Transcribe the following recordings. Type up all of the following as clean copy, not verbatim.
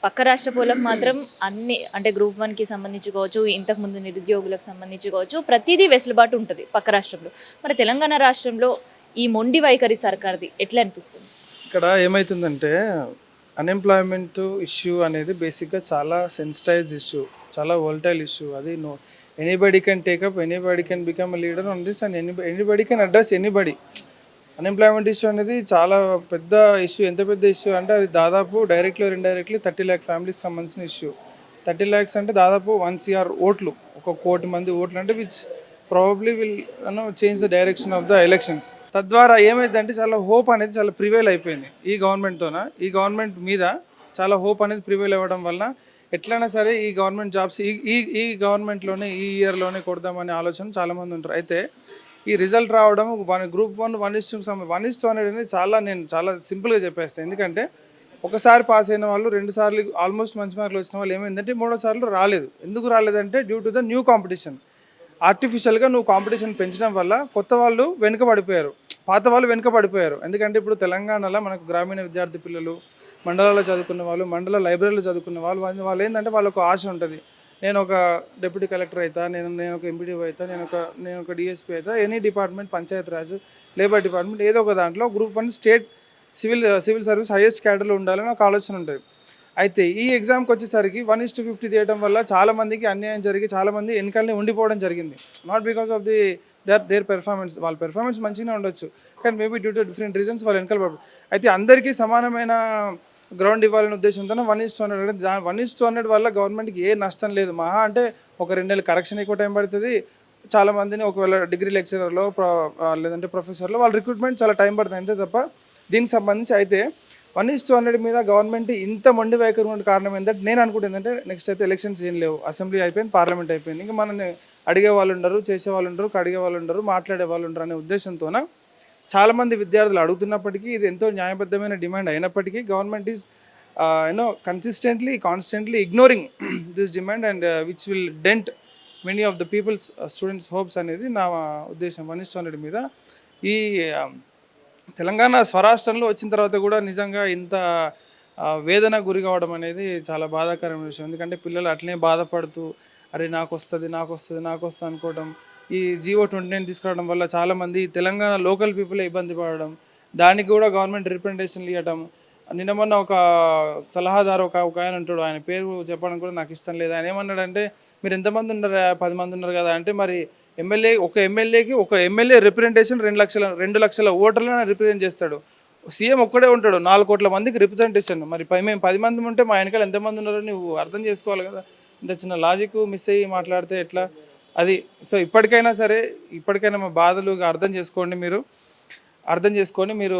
పక్క రాష్ట్రాపోళ్ళకి మాత్రం అన్ని అంటే గ్రూప్ 1కి సంబంధించి కావచ్చు, ఇంతకుముందు నిరుద్యోగులకు సంబంధించి కావచ్చు, ప్రతీదీ వెసులుబాటు ఉంటది పక్క రాష్ట్రంలో. మరి తెలంగాణ రాష్ట్రంలో ఈ మొండి వైఖరి సర్కార్‌ది ఎట్లా అనిపిస్తుంది? ఇక్కడ ఏమైతుందంటే అన్‌ఎంప్లాయ్‌మెంట్ ఇష్యూ అనేది బేసిక్‌గా చాలా సెన్సిటైజ్డ్ ఇష్యూ. చాలా వోలటైల్ ఇష్యూ. అది anybody can take up, anybody can become a leader on this and anybody can address anybody. Unemployment issue అనేది చాలా పెద్ద ఇష్యూ. ఎంత పెద్ద ఇష్యూ అంటే అది దాదాపు డైరెక్ట్‌లీ ఆర్ ఇండైరెక్ట్‌లీ 30,00,000 ఫ్యామిలీస్‌కి సంబంధించిన ఇష్యూ. 30,00,000 అంటే దాదాపు 1 CR ఓట్లు. ఒక 1,00,00,000 మంది ఓట్లు అంటే which probably will change the direction of the elections. తద్వారా ఏమైందంటే చాలా హోప్ అనేది చాలా ప్రివైల్ అయిపోయింది ఈ గవర్నమెంట్‌తోన. ఈ గవర్నమెంట్ మీద చాలా హోప్ అనేది ప్రివైల్ అవ్వడం వలన ఎట్లైనా సరే ఈ గవర్నమెంట్ జాబ్స్ ఈ ఈ ఈ గవర్నమెంట్‌లోనే ఈ ఇయర్‌లోనే కొడదామనే ఆలోచన చాలామంది ఉంటారు. అయితే ఈ రిజల్ట్ రావడం గ్రూప్ 1 1:2 అనేది నేను చాలా సింపుల్గా చెప్పేస్తాను. ఎందుకంటే ఒకసారి పాస్ అయిన వాళ్ళు 2 సార్లు ఆల్మోస్ట్ మంచి మార్కులు వచ్చిన వాళ్ళు ఏమైందంటే మూడోసార్లు రాలేదు. ఎందుకు రాలేదంటే due to the new competition. ఆర్టిఫిషియల్గా నువ్వు కాంపిటీషన్ పెంచడం వల్ల కొత్త వాళ్ళు వెనుకబడిపోయారు, పాత వాళ్ళు వెనుకబడిపోయారు. ఎందుకంటే ఇప్పుడు తెలంగాణలో మనకు గ్రామీణ విద్యార్థి పిల్లలు, మండలాల్లో చదువుకున్న వాళ్ళు, మండల లైబ్రరీలో చదువుకున్న వాళ్ళు వాళ్ళు ఏంటంటే వాళ్ళకు ఆశ ఉంటుంది. నేను ఒక డిప్యూటీ కలెక్టర్ అవుతా, నేను ఒక ఎంపీడీఓ అవుతా, నేను ఒక డిఎస్పీ అవుతా, any department, Panchayat Raj, labour department ఏదో ఒక దాంట్లో group 1 state civil service highest క్యాడర్లో ఉండాలని ఒక ఆలోచన ఉంటుంది. అయితే ఈ ఎగ్జామ్కి వచ్చేసరికి 1:50 తీయడం వల్ల చాలామందికి అన్యాయం జరిగి చాలామంది వెనకాలనే ఉండిపోవడం జరిగింది. Not because of their performance. వాళ్ళ పెర్ఫార్మెన్స్ మంచిగానే ఉండొచ్చు, కానీ maybe due to different reasons వాళ్ళు వెనకాల పడు. అయితే అందరికీ సమానమైన గ్రౌండ్ ఇవ్వాలనే ఉద్దేశంతో 1:100. 1:100 వల్ల గవర్నమెంట్కి ఏ నష్టం లేదు. మహా అంటే ఒక 2 నెలలు కరెక్షన్ ఎక్కువ టైం పడుతుంది. చాలామందిని ఒకవేళ డిగ్రీ లెక్చరర్లో లేదంటే ప్రొఫెసర్లో వాళ్ళ రిక్రూట్మెంట్ చాలా టైం పడుతుంది అంతే తప్ప దీనికి సంబంధించి అయితే 1:100 మీద గవర్నమెంట్ ఇంత మొండి వైఖరి ఉన్న కారణం ఏంటంటే నేను అనుకుంటే ఏంటంటే నెక్స్ట్ అయితే ఎలక్షన్స్ ఏం లేవు, అసెంబ్లీ అయిపోయింది, పార్లమెంట్ అయిపోయింది, ఇంకా మనల్ని అడిగే వాళ్ళు ఉండరు, చేసే వాళ్ళు ఉండరు, కడిగే వాళ్ళు ఉండరు, మాట్లాడే వాళ్ళు ఉండరు అనే ఉద్దేశంతోన చాలామంది విద్యార్థులు అడుగుతున్నప్పటికీ ఇది ఎంతో న్యాయబద్ధమైన డిమాండ్ అయినప్పటికీ government is constantly ignoring this demand and which will dent many of the people's students hopes అనేది నా ఉద్దేశం 1:100 మీద. ఈ తెలంగాణ స్వరాష్ట్రంలో వచ్చిన తర్వాత కూడా నిజంగా ఇంత వేదన గురి కావడం అనేది చాలా బాధాకరమైన విషయం. ఎందుకంటే పిల్లలు అట్లనే బాధపడుతూ అరే నాకు వస్తుంది అనుకోవడం, ఈ జీవో 29 తీసుకురావడం వల్ల చాలామంది తెలంగాణ లోకల్ పీపులే ఇబ్బంది పడడం, దానికి కూడా గవర్నమెంట్ రిప్రజెంటేషన్లు ఇవ్వడం. నిన్న మొన్న ఒక సలహాదారు ఒక ఆయన ఉంటాడు, ఆయన పేరు చెప్పడం కూడా నాకు ఇష్టం లేదు. ఆయన ఏమన్నాడంటే మీరు ఎంతమంది ఉన్నారు, 10 మంది ఉన్నారు కదా అంటే మరి ఒక ఎమ్మెల్యే రిప్రజెంటేషన్ 2 లక్షల ఓటర్లను రిప్రజెంట్ చేస్తాడు. సీఎం ఒక్కడే ఉంటాడు 4 కోట్ల మందికి రిప్రజెంటేషన్. మరి మేము 10 మంది ఉంటే మా వెనకాల ఎంతమంది ఉన్నారో నువ్వు అర్థం చేసుకోవాలి కదా. ఇంత చిన్న లాజిక్ మిస్ అయ్యి మాట్లాడితే ఎట్లా అది. సో ఇప్పటికైనా మా బాధలు అర్థం చేసుకొని మీరు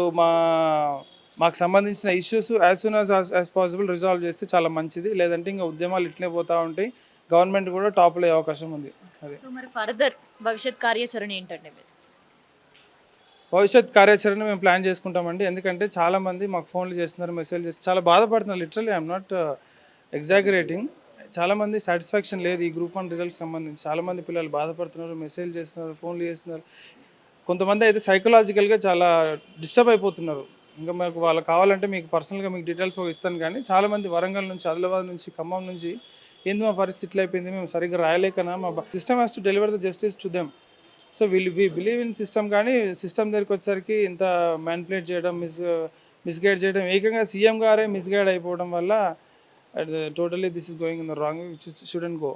మాకు సంబంధించిన issues as soon as possible resolve చేస్తే చాలా మంచిది. లేదంటే ఇంకా ఉద్యమాలు ఇట్లనే పోతూ ఉంటాయి, గవర్నమెంట్ కూడా టాప్లో అయ్యే అవకాశం ఉంది. అది సో మరి ఫర్దర్ భవిష్యత్ కార్యాచరణ ఏంటండి మీది? భవిష్యత్ కార్యాచరణ మేము ప్లాన్ చేసుకుంటామండి. ఎందుకంటే చాలామంది మాకు ఫోన్లు చేస్తున్నారు, మెసేజ్ చేస్తున్నారు, చాలా బాధపడుతున్నారు. Literally I'm not exaggerating. చాలామంది సాటిస్ఫాక్షన్ లేదు ఈ గ్రూప్ 1 రిజల్ట్స్ సంబంధించి. చాలామంది పిల్లలు బాధపడుతున్నారు, మెసేజ్ చేస్తున్నారు, ఫోన్లు చేస్తున్నారు. కొంతమంది అయితే సైకలాజికల్గా చాలా డిస్టర్బ్ అయిపోతున్నారు. ఇంకా మాకు వాళ్ళు కావాలంటే మీకు పర్సనల్గా మీకు డీటెయిల్స్ ఇస్తాను. కానీ చాలామంది వరంగల్ నుంచి, ఆదిలాబాద్ నుంచి, ఖమ్మం నుంచి ఏంది మా పరిస్థితి ఇట్లా అయిపోయింది, మేము సరిగ్గా రాయలేకనా, మా system has to deliver the justice to them. So we believe in system, కానీ సిస్టమ్ దగ్గరికి వచ్చేసరికి ఇంత మ్యానిపులేట్ చేయడం, మిస్గైడ్ చేయడం, ఏకంగా సీఎం గారే మిస్గైడ్ అయిపోవడం వల్ల totally this is going in the wrong way which student go.